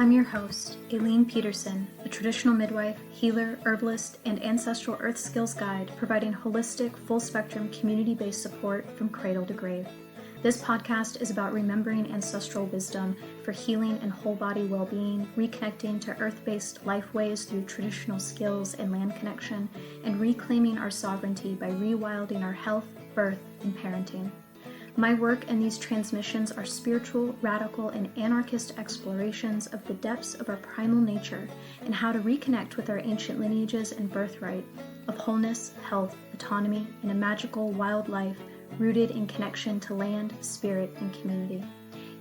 I'm your host, Aileen Peterson, a traditional midwife, healer, herbalist, and Ancestral Earthskills guide providing holistic, full-spectrum, community-based support from cradle to grave. This podcast is about remembering ancestral wisdom for healing and whole-body well-being, reconnecting to earth-based lifeways through traditional skills and land connection, and reclaiming our sovereignty by rewilding our health, birth, and parenting. My work and these transmissions are spiritual, radical, and anarchist explorations of the depths of our primal nature and how to reconnect with our ancient lineages and birthright of wholeness, health, autonomy, and a magical wild life rooted in connection to land, spirit, and community.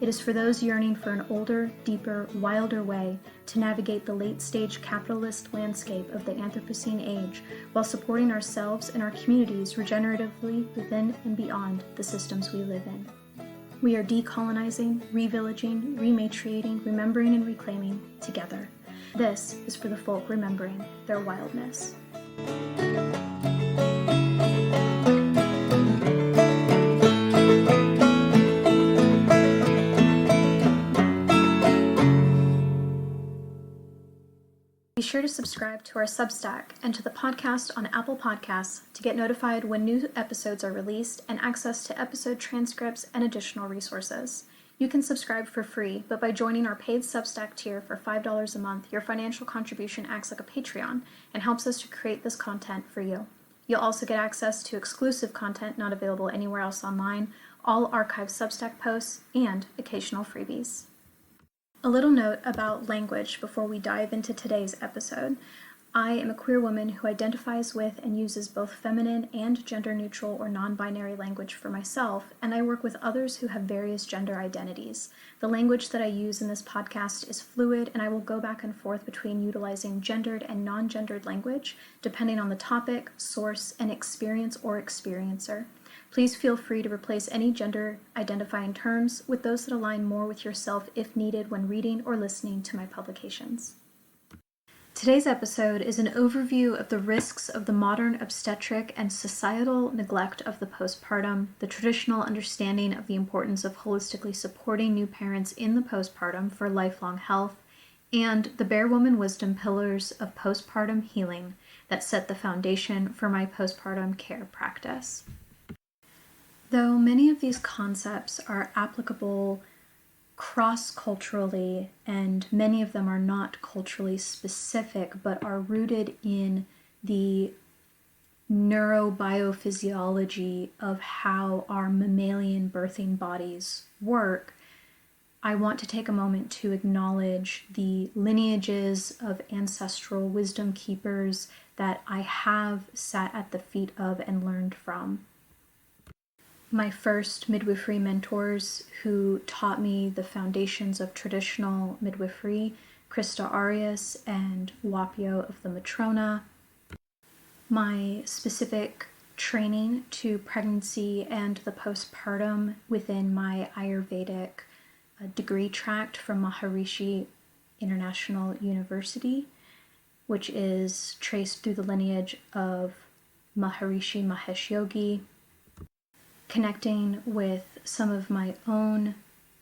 It is for those yearning for an older, deeper, wilder way to navigate the late-stage capitalist landscape of the Anthropocene age while supporting ourselves and our communities regeneratively within and beyond the systems we live in. We are decolonizing, revillaging, rematriating, remembering, and reclaiming together. This is for the folk remembering their wildness. Be sure to subscribe to our Substack and to the podcast on Apple Podcasts to get notified when new episodes are released and access to episode transcripts and additional resources. You can subscribe for free, but by joining our paid Substack tier for $5 a month, your financial contribution acts like a Patreon and helps us to create this content for you. You'll also get access to exclusive content not available anywhere else online, all archived Substack posts, and occasional freebies. A little note about language before we dive into today's episode. I am a queer woman who identifies with and uses both feminine and gender-neutral or non-binary language for myself, and I work with others who have various gender identities. The language that I use in this podcast is fluid, and I will go back and forth between utilizing gendered and non-gendered language, depending on the topic, source, and experience or experiencer. Please feel free to replace any gender-identifying terms with those that align more with yourself if needed when reading or listening to my publications. Today's episode is an overview of the risks of the modern obstetric and societal neglect of the postpartum, the traditional understanding of the importance of holistically supporting new parents in the postpartum for lifelong health, and the Bare Woman Wisdom pillars of postpartum healing that set the foundation for my postpartum care practice. Though many of these concepts are applicable cross-culturally, and many of them are not culturally specific, but are rooted in the neurobiophysiology of how our mammalian birthing bodies work, I want to take a moment to acknowledge the lineages of ancestral wisdomkeepers that I have sat at the feet of and learned from. My first midwifery mentors who taught me the foundations of traditional midwifery, Krista Arias and Wapio of the Matrona. My specific training to pregnancy and the postpartum within my Ayurvedic degree tract from Maharishi International University, which is traced through the lineage of Maharishi Mahesh Yogi. Connecting with some of my own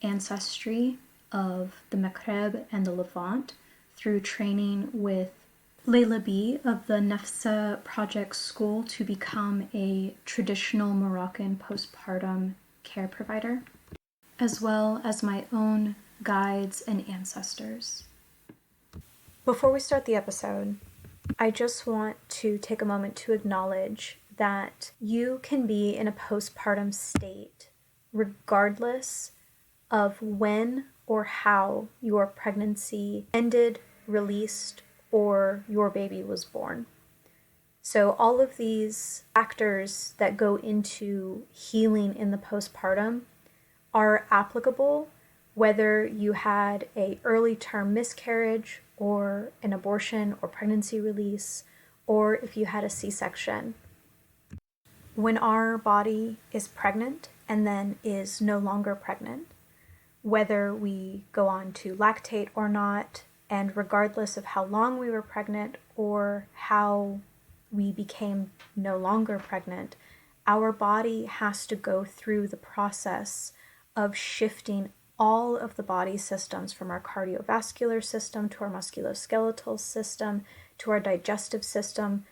ancestry of the Maghreb and the Levant through training with Layla B of the Nefsa Project School to become a traditional Moroccan postpartum care provider, as well as my own guides and ancestors. Before we start the episode, I just want to take a moment to acknowledge that you can be in a postpartum state regardless of when or how your pregnancy ended, released, or your baby was born. So all of these factors that go into healing in the postpartum are applicable whether you had an early term miscarriage or an abortion or pregnancy release, or if you had a C-section. When our body is pregnant and then is no longer pregnant, whether we go on to lactate or not, and regardless of how long we were pregnant or how we became no longer pregnant, our body has to go through the process of shifting all of the body systems, from our cardiovascular system to our musculoskeletal system to our digestive system,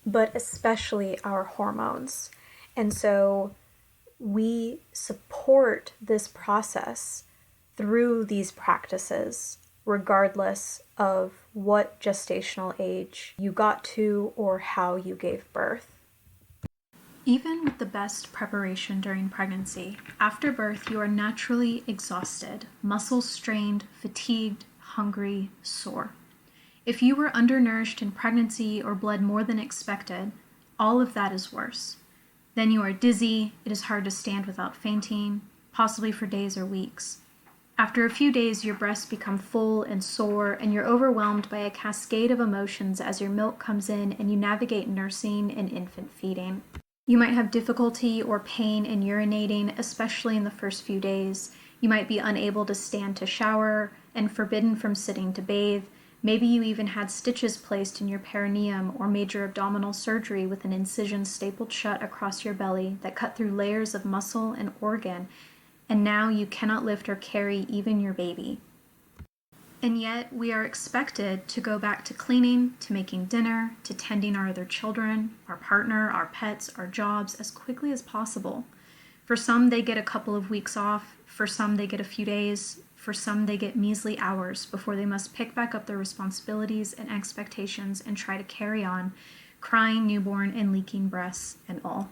but especially our hormones. And so we support this process through these practices, regardless of what gestational age you got to or how you gave birth. Even with the best preparation during pregnancy, after birth you are naturally exhausted, muscles strained, fatigued, hungry, sore. If you were undernourished in pregnancy or bled more than expected, all of that is worse. Then you are dizzy, it is hard to stand without fainting, possibly for days or weeks. After a few days, your breasts become full and sore, and you're overwhelmed by a cascade of emotions as your milk comes in and you navigate nursing and infant feeding. You might have difficulty or pain in urinating, especially in the first few days. You might be unable to stand to shower and forbidden from sitting to bathe. Maybe you even had stitches placed in your perineum or major abdominal surgery with an incision stapled shut across your belly that cut through layers of muscle and organ, and now you cannot lift or carry even your baby. And yet we are expected to go back to cleaning, to making dinner, to tending our other children, our partner, our pets, our jobs as quickly as possible. For some, they get a couple of weeks off. For some, they get a few days. For some, they get measly hours before they must pick back up their responsibilities and expectations and try to carry on, crying newborn and leaking breasts and all.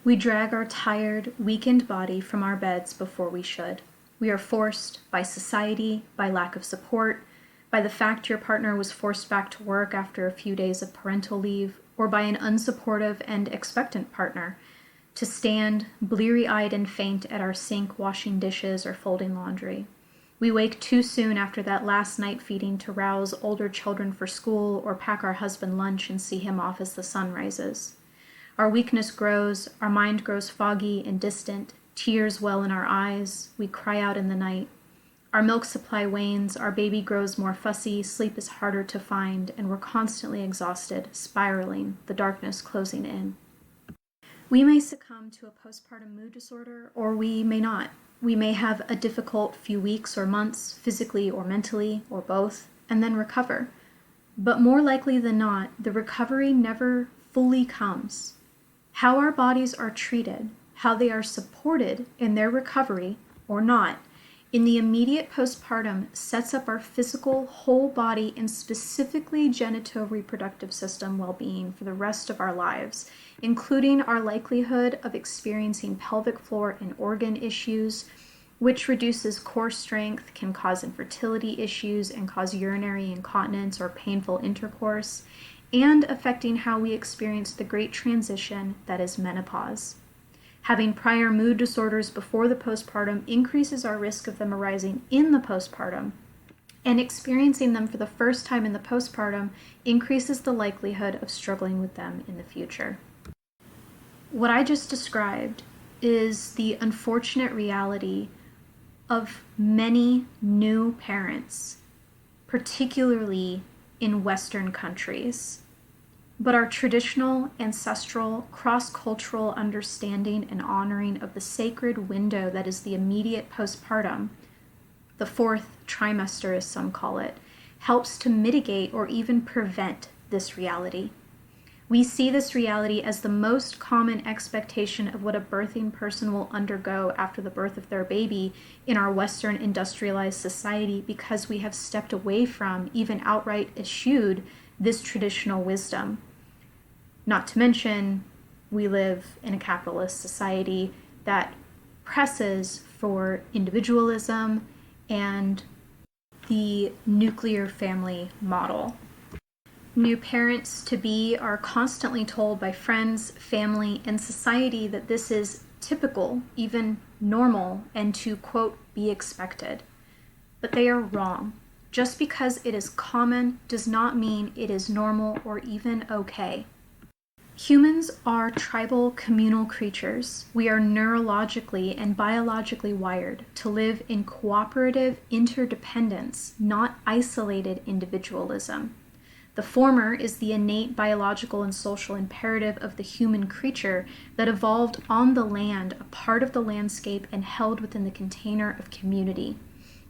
We drag our tired, weakened body from our beds before we should. We are forced by society, by lack of support, by the fact your partner was forced back to work after a few days of parental leave, or by an unsupportive and expectant partner, to stand bleary-eyed and faint at our sink washing dishes or folding laundry. We wake too soon after that last night feeding to rouse older children for school or pack our husband lunch and see him off as the sun rises. Our weakness grows, our mind grows foggy and distant, tears well in our eyes, we cry out in the night. Our milk supply wanes, our baby grows more fussy, sleep is harder to find, and we're constantly exhausted, spiraling, the darkness closing in. We may succumb to a postpartum mood disorder, or we may not. We may have a difficult few weeks or months, physically or mentally, or both, and then recover. But more likely than not, the recovery never fully comes. How our bodies are treated, how they are supported in their recovery, or not, in the immediate postpartum sets up our physical, whole body, and specifically genito-reproductive system well-being for the rest of our lives, including our likelihood of experiencing pelvic floor and organ issues, which reduces core strength, can cause infertility issues, and cause urinary incontinence or painful intercourse, and affecting how we experience the great transition that is menopause. Having prior mood disorders before the postpartum increases our risk of them arising in the postpartum, and experiencing them for the first time in the postpartum increases the likelihood of struggling with them in the future. What I just described is the unfortunate reality of many new parents, particularly in Western countries. But our traditional, ancestral, cross-cultural understanding and honoring of the sacred window that is the immediate postpartum, the fourth trimester as some call it, helps to mitigate or even prevent this reality. We see this reality as the most common expectation of what a birthing person will undergo after the birth of their baby in our Western industrialized society, because we have stepped away from, even outright eschewed, this traditional wisdom. Not to mention, we live in a capitalist society that presses for individualism and the nuclear family model. New parents-to-be are constantly told by friends, family, and society that this is typical, even normal, and to, quote, be expected. But they are wrong. Just because it is common does not mean it is normal or even okay. Humans are tribal, communal creatures. We are neurologically and biologically wired to live in cooperative interdependence, not isolated individualism. The former is the innate biological and social imperative of the human creature that evolved on the land, a part of the landscape, and held within the container of community.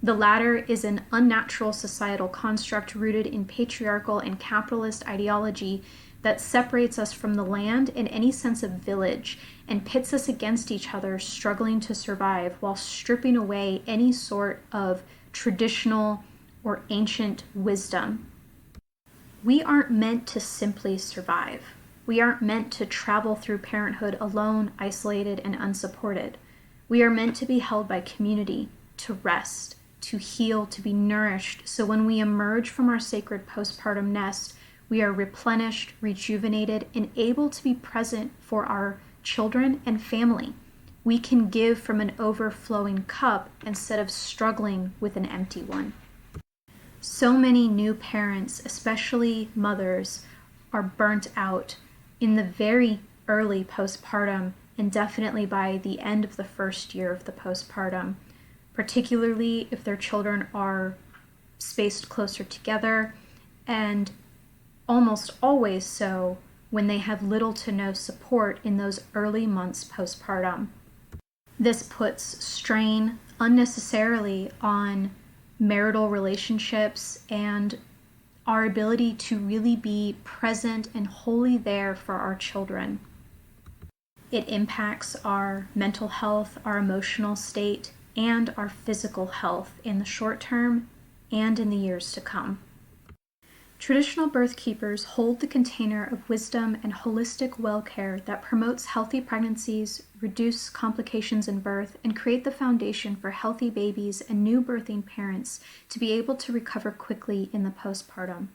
The latter is an unnatural societal construct rooted in patriarchal and capitalist ideology that separates us from the land and any sense of village and pits us against each other, struggling to survive while stripping away any sort of traditional or ancient wisdom. We aren't meant to simply survive. We aren't meant to travel through parenthood alone, isolated, and unsupported. We are meant to be held by community, to rest, to heal, to be nourished, so when we emerge from our sacred postpartum nest, we are replenished, rejuvenated, and able to be present for our children and family. We can give from an overflowing cup instead of struggling with an empty one. So many new parents, especially mothers, are burnt out in the very early postpartum and definitely by the end of the first year of the postpartum, particularly if their children are spaced closer together, and almost always so when they have little to no support in those early months postpartum. This puts strain unnecessarily on marital relationships and our ability to really be present and wholly there for our children. It impacts our mental health, our emotional state, and our physical health in the short term and in the years to come. Traditional birth keepers hold the container of wisdom and holistic well-care that promotes healthy pregnancies, reduce complications in birth, and create the foundation for healthy babies and new birthing parents to be able to recover quickly in the postpartum.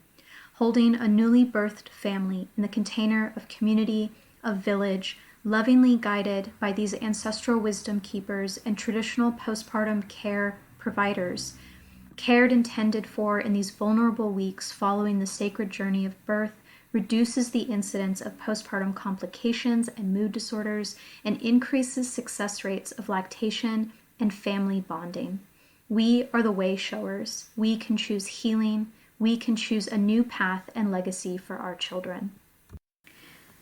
Holding a newly birthed family in the container of community, of village, lovingly guided by these ancestral wisdom keepers and traditional postpartum care providers, cared and tended for in these vulnerable weeks following the sacred journey of birth, reduces the incidence of postpartum complications and mood disorders, and increases success rates of lactation and family bonding. We are the way showers. We can choose healing. We can choose a new path and legacy for our children.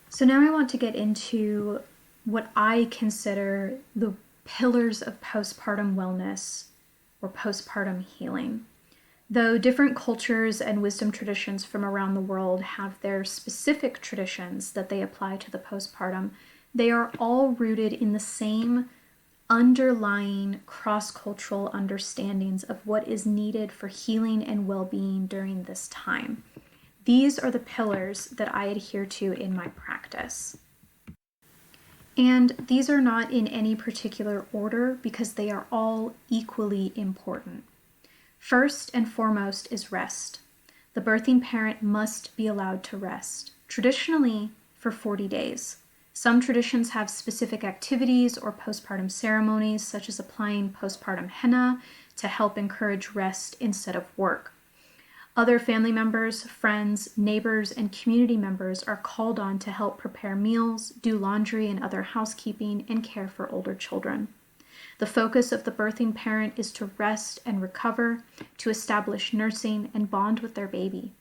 So now I want to get into what I consider the pillars of postpartum wellness or postpartum healing. Though different cultures and wisdom traditions from around the world have their specific traditions that they apply to the postpartum, they are all rooted in the same underlying cross-cultural understandings of what is needed for healing and well-being during this time. These are the pillars that I adhere to in my practice. And these are not in any particular order because they are all equally important. First and foremost is rest. The birthing parent must be allowed to rest, traditionally for 40 days. Some traditions have specific activities or postpartum ceremonies, such as applying postpartum henna to help encourage rest instead of work. Other family members, friends, neighbors, and community members are called on to help prepare meals, do laundry and other housekeeping, and care for older children. The focus of the birthing parent is to rest and recover, to establish nursing and bond with their baby.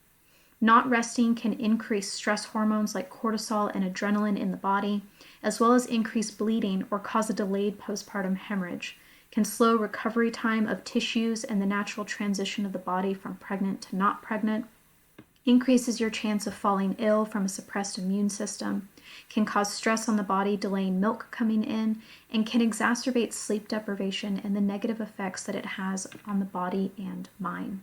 Not resting can increase stress hormones like cortisol and adrenaline in the body, as well as increase bleeding or cause a delayed postpartum hemorrhage, can slow recovery time of tissues and the natural transition of the body from pregnant to not pregnant, increases your chance of falling ill from a suppressed immune system, can cause stress on the body, delaying milk coming in, and can exacerbate sleep deprivation and the negative effects that it has on the body and mind.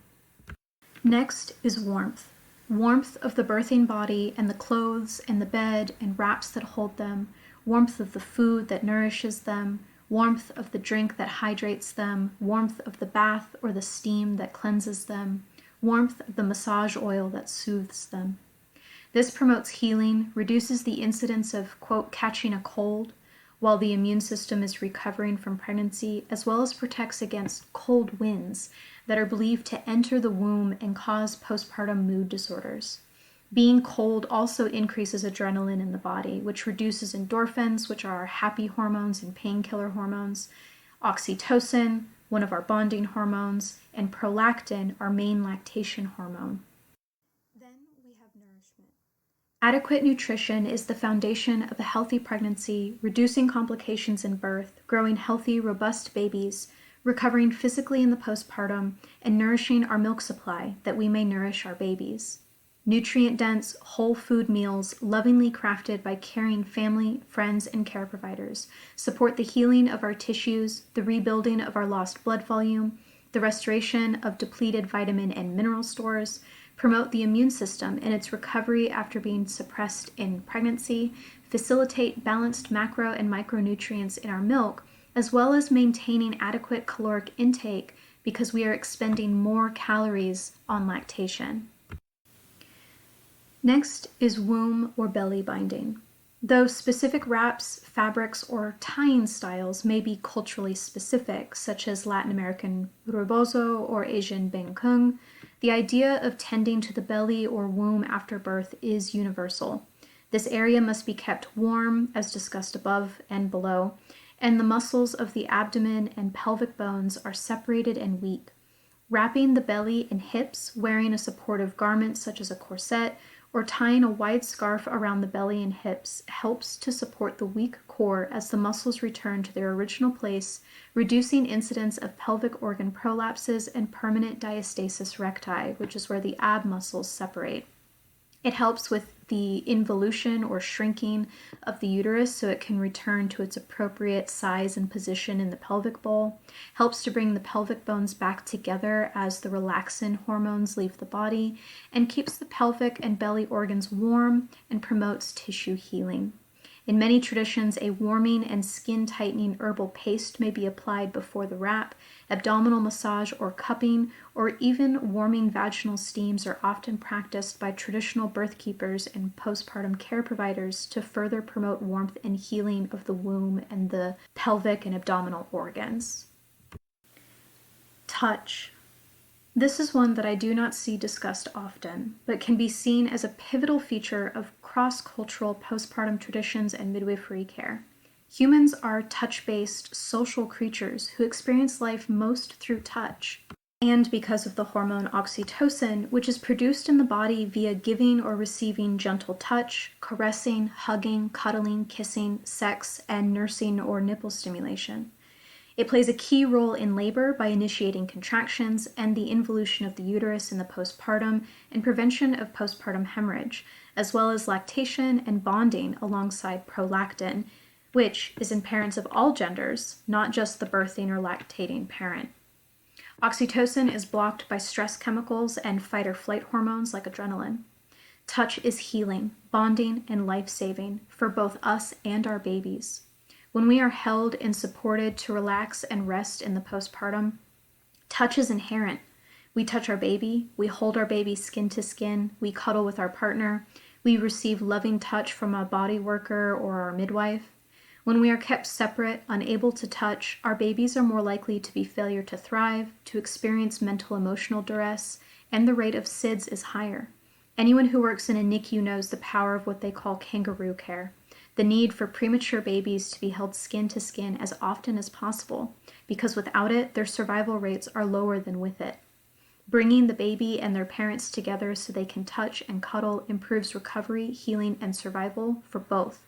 Next is warmth. Warmth of the birthing body and the clothes and the bed and wraps that hold them, warmth of the food that nourishes them, warmth of the drink that hydrates them, warmth of the bath or the steam that cleanses them, warmth of the massage oil that soothes them. This promotes healing, reduces the incidence of, quote, catching a cold while the immune system is recovering from pregnancy, as well as protects against cold winds that are believed to enter the womb and cause postpartum mood disorders. Being cold also increases adrenaline in the body, which reduces endorphins, which are our happy hormones and painkiller hormones, oxytocin, one of our bonding hormones, and prolactin, our main lactation hormone. Then we Adequate nutrition is the foundation of a healthy pregnancy, reducing complications in birth, growing healthy, robust babies, recovering physically in the postpartum, and nourishing our milk supply that we may nourish our babies. Nutrient-dense, whole food meals, lovingly crafted by caring family, friends, and care providers, support the healing of our tissues, the rebuilding of our lost blood volume, the restoration of depleted vitamin and mineral stores, promote the immune system in its recovery after being suppressed in pregnancy, facilitate balanced macro and micronutrients in our milk, as well as maintaining adequate caloric intake because we are expending more calories on lactation. Next is womb or belly binding. Though specific wraps, fabrics, or tying styles may be culturally specific, such as Latin American rebozo or Asian benkung, the idea of tending to the belly or womb after birth is universal. This area must be kept warm, as discussed above and below, and the muscles of the abdomen and pelvic bones are separated and weak. Wrapping the belly and hips, wearing a supportive garment such as a corset, or tying a wide scarf around the belly and hips helps to support the weak core as the muscles return to their original place, reducing incidence of pelvic organ prolapses and permanent diastasis recti, which is where the ab muscles separate. It helps with the involution or shrinking of the uterus so it can return to its appropriate size and position in the pelvic bowl, helps to bring the pelvic bones back together as the relaxin hormones leave the body, and keeps the pelvic and belly organs warm and promotes tissue healing. In many traditions, a warming and skin-tightening herbal paste may be applied before the wrap. Abdominal massage or cupping, or even warming vaginal steams are often practiced by traditional birth keepers and postpartum care providers to further promote warmth and healing of the womb and the pelvic and abdominal organs. Touch. This is one that I do not see discussed often, but can be seen as a pivotal feature of cross-cultural postpartum traditions and midwifery care. Humans are touch-based social creatures who experience life most through touch, and because of the hormone oxytocin, which is produced in the body via giving or receiving gentle touch, caressing, hugging, cuddling, kissing, sex, and nursing or nipple stimulation. It plays a key role in labor by initiating contractions and the involution of the uterus in the postpartum and prevention of postpartum hemorrhage, as well as lactation and bonding alongside prolactin, which is in parents of all genders, not just the birthing or lactating parent. Oxytocin is blocked by stress chemicals and fight or flight hormones like adrenaline. Touch is healing, bonding, and life-saving for both us and our babies. When we are held and supported to relax and rest in the postpartum, touch is inherent. We touch our baby, we hold our baby skin to skin, we cuddle with our partner, we receive loving touch from a body worker or our midwife. When we are kept separate, unable to touch, our babies are more likely to be failure to thrive, to experience mental emotional duress, and the rate of SIDS is higher. Anyone who works in a NICU knows the power of what they call kangaroo care. The need for premature babies to be held skin to skin as often as possible, because without it, their survival rates are lower than with it. Bringing the baby and their parents together so they can touch and cuddle improves recovery, healing, and survival for both.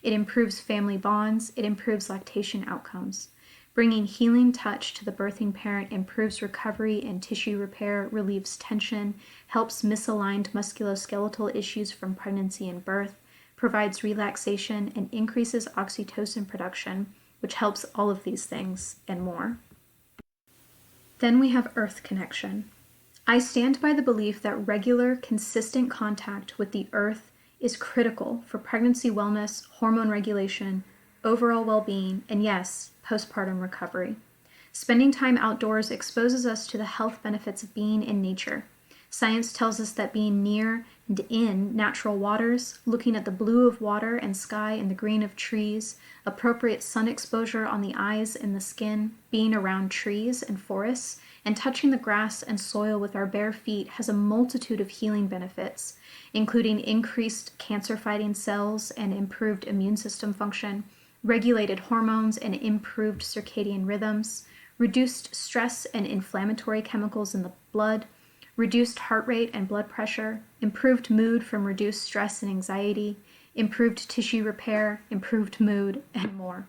It improves family bonds, it improves lactation outcomes. Bringing healing touch to the birthing parent improves recovery and tissue repair, relieves tension, helps misaligned musculoskeletal issues from pregnancy and birth, provides relaxation, and increases oxytocin production, which helps all of these things and more. Then we have earth connection. I stand by the belief that regular, consistent contact with the earth is critical for pregnancy wellness, hormone regulation, overall well-being, and yes, postpartum recovery. Spending time outdoors exposes us to the health benefits of being in nature. Science tells us that being near and in natural waters, looking at the blue of water and sky and the green of trees, appropriate sun exposure on the eyes and the skin, being around trees and forests, and touching the grass and soil with our bare feet has a multitude of healing benefits, including increased cancer-fighting cells and improved immune system function, regulated hormones and improved circadian rhythms, reduced stress and inflammatory chemicals in the blood, reduced heart rate and blood pressure, improved mood from reduced stress and anxiety, improved tissue repair, improved mood, and more.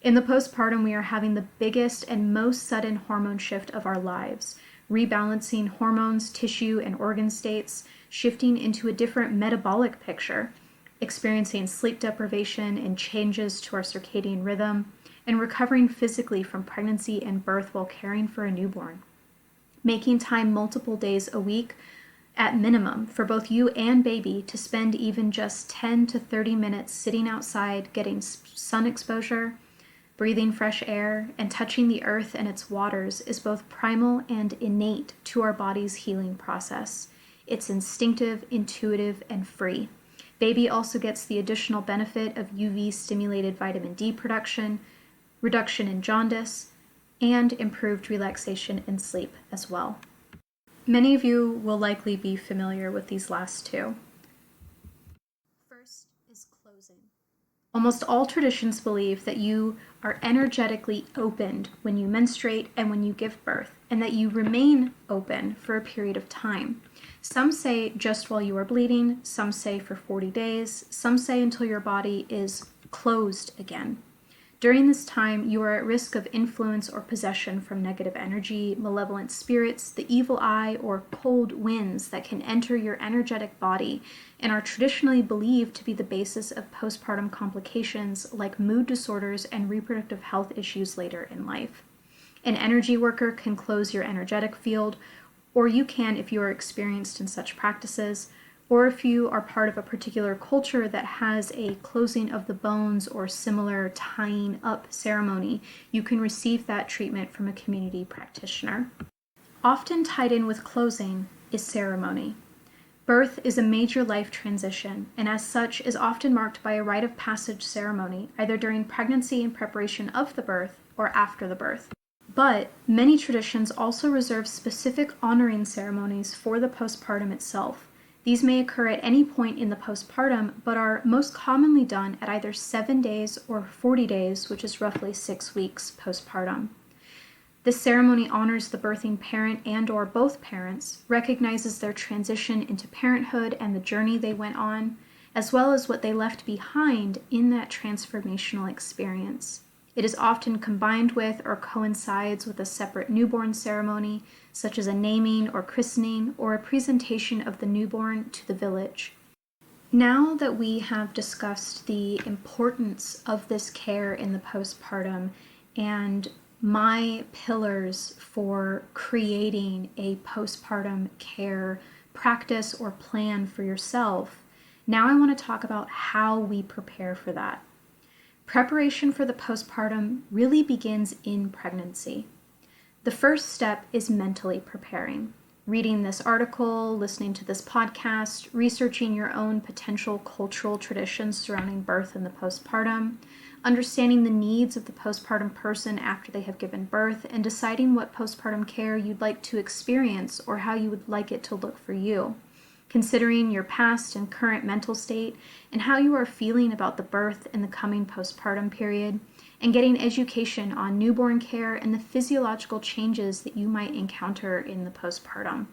In the postpartum, we are having the biggest and most sudden hormone shift of our lives, rebalancing hormones, tissue, and organ states, shifting into a different metabolic picture, experiencing sleep deprivation and changes to our circadian rhythm, and recovering physically from pregnancy and birth while caring for a newborn. Making time multiple days a week at minimum for both you and baby to spend even just 10 to 30 minutes sitting outside, getting sun exposure, breathing fresh air, and touching the earth and its waters is both primal and innate to our body's healing process. It's instinctive, intuitive, and free. Baby also gets the additional benefit of UV-stimulated vitamin D production, reduction in jaundice, and improved relaxation and sleep as well. Many of you will likely be familiar with these last two. First is closing. Almost all traditions believe that you are energetically opened when you menstruate and when you give birth, and that you remain open for a period of time. Some say just while you are bleeding, some say for 40 days, some say until your body is closed again. During this time, you are at risk of influence or possession from negative energy, malevolent spirits, the evil eye, or cold winds that can enter your energetic body and are traditionally believed to be the basis of postpartum complications like mood disorders and reproductive health issues later in life. An energy worker can close your energetic field, or you can if you are experienced in such practices, or if you are part of a particular culture that has a closing of the bones or similar tying up ceremony, you can receive that treatment from a community practitioner. Often tied in with closing is ceremony. Birth is a major life transition, and as such is often marked by a rite of passage ceremony, either during pregnancy in preparation of the birth or after the birth. But many traditions also reserve specific honoring ceremonies for the postpartum itself. These may occur at any point in the postpartum, but are most commonly done at either 7 days or 40 days, which is roughly 6 weeks postpartum. This ceremony honors the birthing parent and/or both parents, recognizes their transition into parenthood and the journey they went on, as well as what they left behind in that transformational experience. It is often combined with or coincides with a separate newborn ceremony, such as a naming or christening or a presentation of the newborn to the village. Now that we have discussed the importance of this care in the postpartum and my pillars for creating a postpartum care practice or plan for yourself, now I want to talk about how we prepare for that. Preparation for the postpartum really begins in pregnancy. The first step is mentally preparing. Reading this article, listening to this podcast, researching your own potential cultural traditions surrounding birth and the postpartum, understanding the needs of the postpartum person after they have given birth, and deciding what postpartum care you'd like to experience or how you would like it to look for you. Considering your past and current mental state and how you are feeling about the birth and the coming postpartum period, and getting education on newborn care and the physiological changes that you might encounter in the postpartum.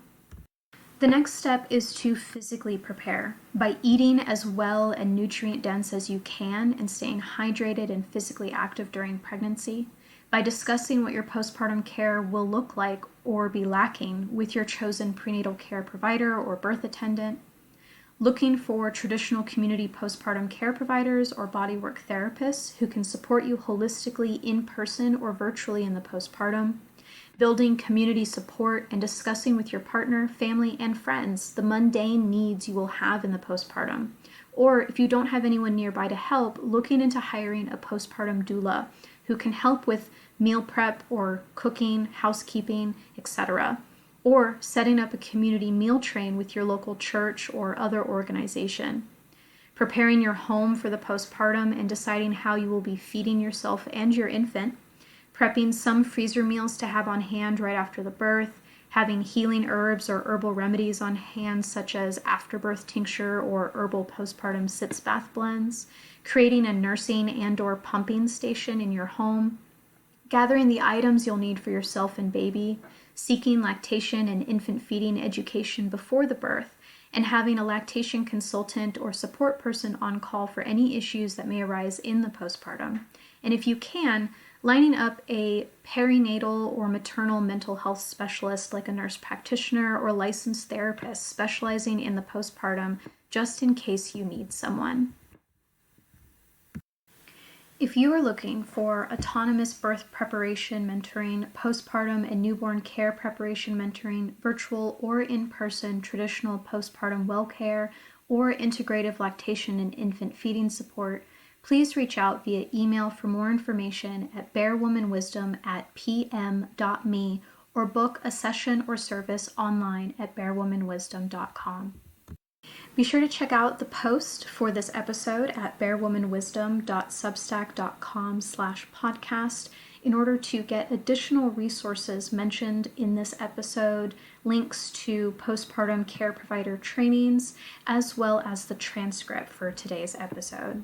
The next step is to physically prepare by eating as well and nutrient dense as you can and staying hydrated and physically active during pregnancy, by discussing what your postpartum care will look like or be lacking with your chosen prenatal care provider or birth attendant, looking for traditional community postpartum care providers or bodywork therapists who can support you holistically in person or virtually in the postpartum, building community support and discussing with your partner, family, and friends the mundane needs you will have in the postpartum. Or if you don't have anyone nearby to help, looking into hiring a postpartum doula who can help with meal prep or cooking, housekeeping, etc. Or setting up a community meal train with your local church or other organization. Preparing your home for the postpartum and deciding how you will be feeding yourself and your infant. Prepping some freezer meals to have on hand right after the birth. Having healing herbs or herbal remedies on hand such as afterbirth tincture or herbal postpartum sitz bath blends. Creating a nursing and/or pumping station in your home. Gathering the items you'll need for yourself and baby, seeking lactation and infant feeding education before the birth, and having a lactation consultant or support person on call for any issues that may arise in the postpartum. And if you can, lining up a perinatal or maternal mental health specialist like a nurse practitioner or licensed therapist specializing in the postpartum, just in case you need someone. If you are looking for autonomous birth preparation mentoring, postpartum and newborn care preparation mentoring, virtual or in-person traditional postpartum well care, or integrative lactation and infant feeding support, please reach out via email for more information at bearwomanwisdom@pm.me or book a session or service online at bearwomanwisdom.com. Be sure to check out the post for this episode at bearwomanwisdom.substack.com/podcast in order to get additional resources mentioned in this episode, links to postpartum care provider trainings, as well as the transcript for today's episode.